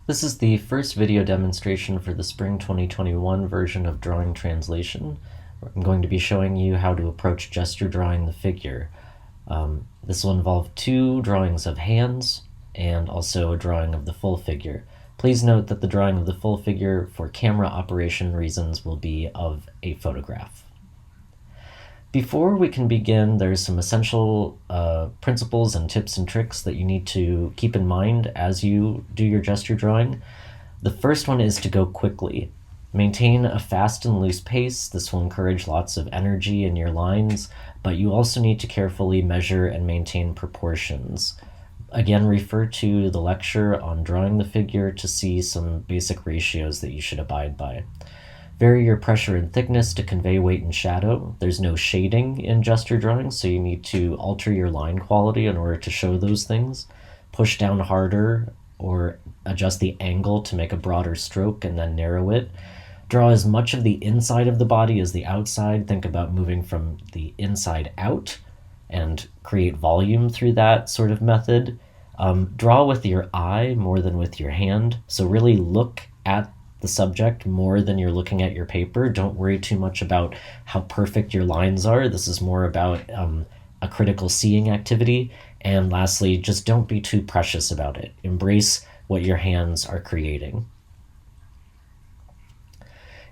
This is the first video demonstration for the Spring 2021 version of Drawing Translation. I'm going to be showing you how to approach gesture drawing the figure. This will involve two drawings of hands and also a drawing of the full figure. Please note that the drawing of the full figure for camera operation reasons will be of a photograph. Before we can begin, there's some essential principles and tips and tricks that you need to keep in mind as you do your gesture drawing. The first one is to go quickly. Maintain a fast and loose pace. This will encourage lots of energy in your lines, but you also need to carefully measure and maintain proportions. Again, refer to the lecture on drawing the figure to see some basic ratios that you should abide by. Vary your pressure and thickness to convey weight and shadow. There's no shading in gesture drawing, so you need to alter your line quality in order to show those things. Push down harder or adjust the angle to make a broader stroke and then narrow it. Draw as much of the inside of the body as the outside. Think about moving from the inside out and create volume through that sort of method. Draw with your eye more than with your hand, so really look at the subject more than you're looking at your paper. Don't worry too much about how perfect your lines are. This is more about a critical seeing activity. And lastly, just don't be too precious about it. Embrace what your hands are creating.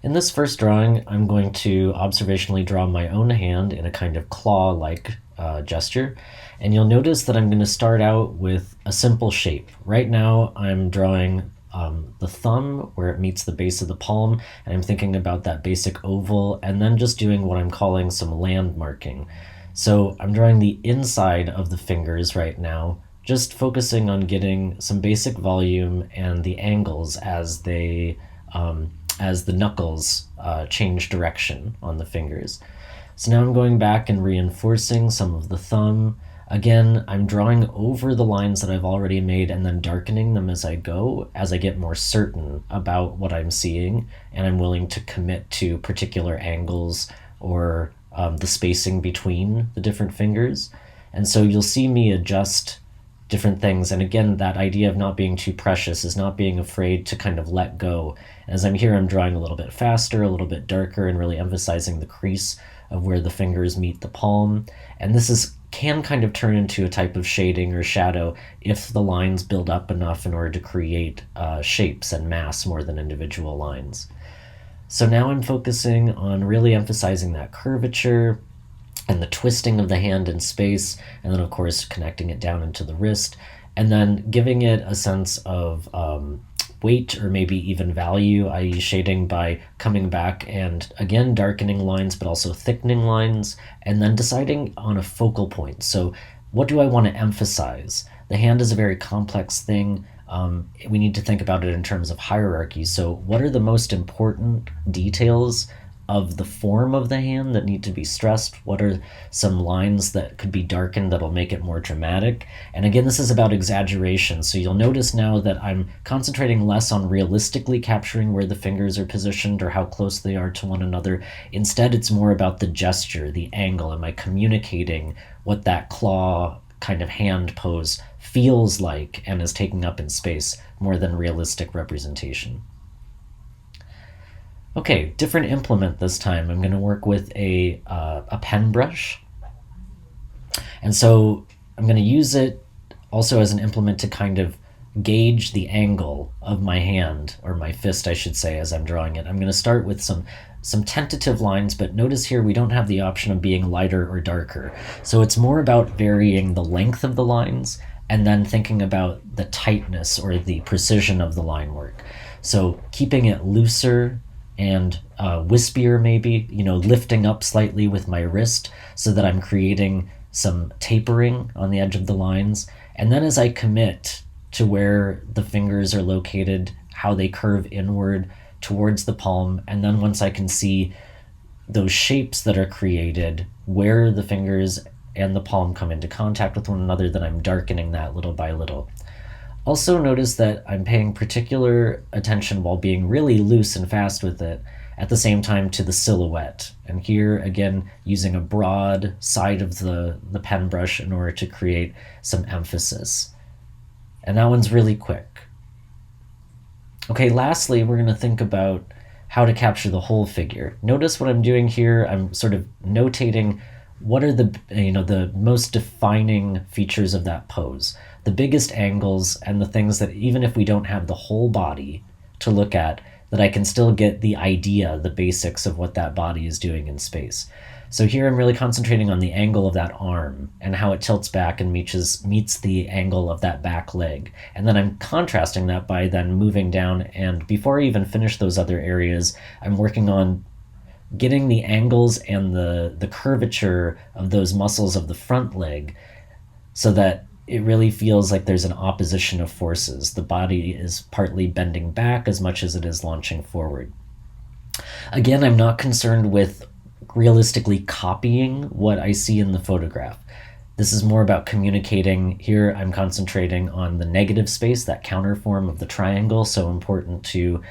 In this first drawing, I'm going to observationally draw my own hand in a kind of claw-like gesture. And you'll notice that I'm going to start out with a simple shape. Right now, I'm drawing the thumb where it meets the base of the palm, and I'm thinking about that basic oval, and then just doing what I'm calling some landmarking. So I'm drawing the inside of the fingers right now, just focusing on getting some basic volume and the angles as the knuckles change direction on the fingers. So now I'm going back and reinforcing some of the thumb. Again, I'm drawing over the lines that I've already made and then darkening them as I go, as I get more certain about what I'm seeing, and I'm willing to commit to particular angles or the spacing between the different fingers. And so you'll see me adjust different things. And again, that idea of not being too precious is not being afraid to kind of let go. As I'm here, I'm drawing a little bit faster, a little bit darker, and really emphasizing the crease of where the fingers meet the palm. And this can kind of turn into a type of shading or shadow if the lines build up enough in order to create shapes and mass more than individual lines. So now I'm focusing on really emphasizing that curvature and the twisting of the hand in space, and then of course connecting it down into the wrist, and then giving it a sense of weight or maybe even value, i.e. shading by coming back and again darkening lines but also thickening lines, and then deciding on a focal point. So what do I want to emphasize? The hand is a very complex thing. We need to think about it in terms of hierarchy. So what are the most important details of the form of the hand that need to be stressed? What are some lines that could be darkened that'll make it more dramatic? And again, this is about exaggeration. So you'll notice now that I'm concentrating less on realistically capturing where the fingers are positioned or how close they are to one another. Instead, it's more about the gesture, the angle. Am I communicating what that claw kind of hand pose feels like and is taking up in space more than realistic representation? Okay, different implement this time. I'm going to work with a pen brush. And so I'm going to use it also as an implement to kind of gauge the angle of my hand, or my fist, I should say, as I'm drawing it. I'm going to start with some tentative lines, but notice here we don't have the option of being lighter or darker. So it's more about varying the length of the lines and then thinking about the tightness or the precision of the line work. So keeping it looser and wispier maybe, lifting up slightly with my wrist so that I'm creating some tapering on the edge of the lines. And then as I commit to where the fingers are located, how they curve inward towards the palm, and then once I can see those shapes that are created, where the fingers and the palm come into contact with one another, then I'm darkening that little by little. Also notice that I'm paying particular attention while being really loose and fast with it at the same time to the silhouette. And here, again, using a broad side of the pen brush in order to create some emphasis. And that one's really quick. Okay, lastly, we're going to think about how to capture the whole figure. Notice what I'm doing here. I'm sort of notating what are the most defining features of that pose, the biggest angles, and the things that even if we don't have the whole body to look at, that I can still get the idea, the basics of what that body is doing in space. So here I'm really concentrating on the angle of that arm and how it tilts back and meets the angle of that back leg. And then I'm contrasting that by then moving down, and before I even finish those other areas, I'm working on getting the angles and the curvature of those muscles of the front leg so that it really feels like there's an opposition of forces. The body is partly bending back as much as it is launching forward. Again, I'm not concerned with realistically copying what I see in the photograph. This is more about communicating. Here I'm concentrating on the negative space, that counter form of the triangle, so important to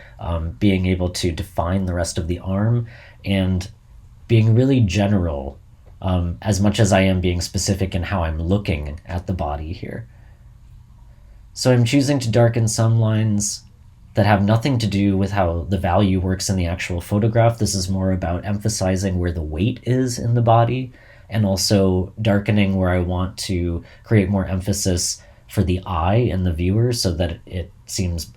being able to define the rest of the arm, and being really general as much as I am being specific in how I'm looking at the body here. So I'm choosing to darken some lines that have nothing to do with how the value works in the actual photograph. This is more about emphasizing where the weight is in the body, and also darkening where I want to create more emphasis for the eye and the viewer so that it seems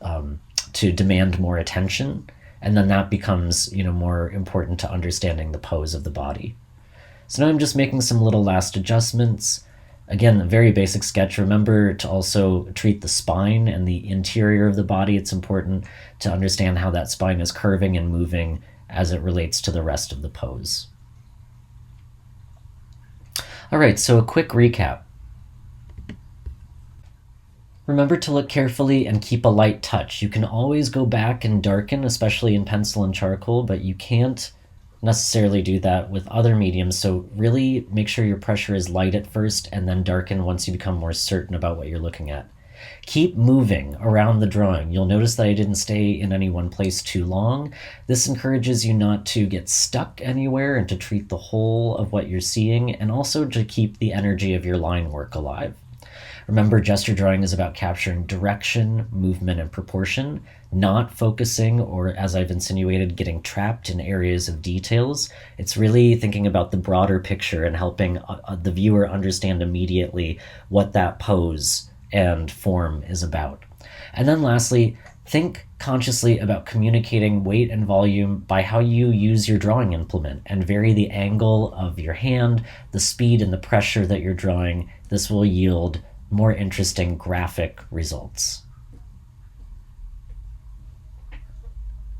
to demand more attention. And then that becomes, more important to understanding the pose of the body. So now I'm just making some little last adjustments. Again, a very basic sketch. Remember to also treat the spine and the interior of the body. It's important to understand how that spine is curving and moving as it relates to the rest of the pose. All right, so a quick recap. Remember to look carefully and keep a light touch. You can always go back and darken, especially in pencil and charcoal, but you can't necessarily do that with other mediums, so really make sure your pressure is light at first and then darken once you become more certain about what you're looking at. Keep moving around the drawing. You'll notice that I didn't stay in any one place too long. This encourages you not to get stuck anywhere and to treat the whole of what you're seeing, and also to keep the energy of your line work alive. Remember, gesture drawing is about capturing direction, movement, and proportion, not focusing or, as I've insinuated, getting trapped in areas of details. It's really thinking about the broader picture and helping the viewer understand immediately what that pose and form is about. And then lastly, think consciously about communicating weight and volume by how you use your drawing implement, and vary the angle of your hand, the speed and the pressure that you're drawing. This will yield more interesting graphic results.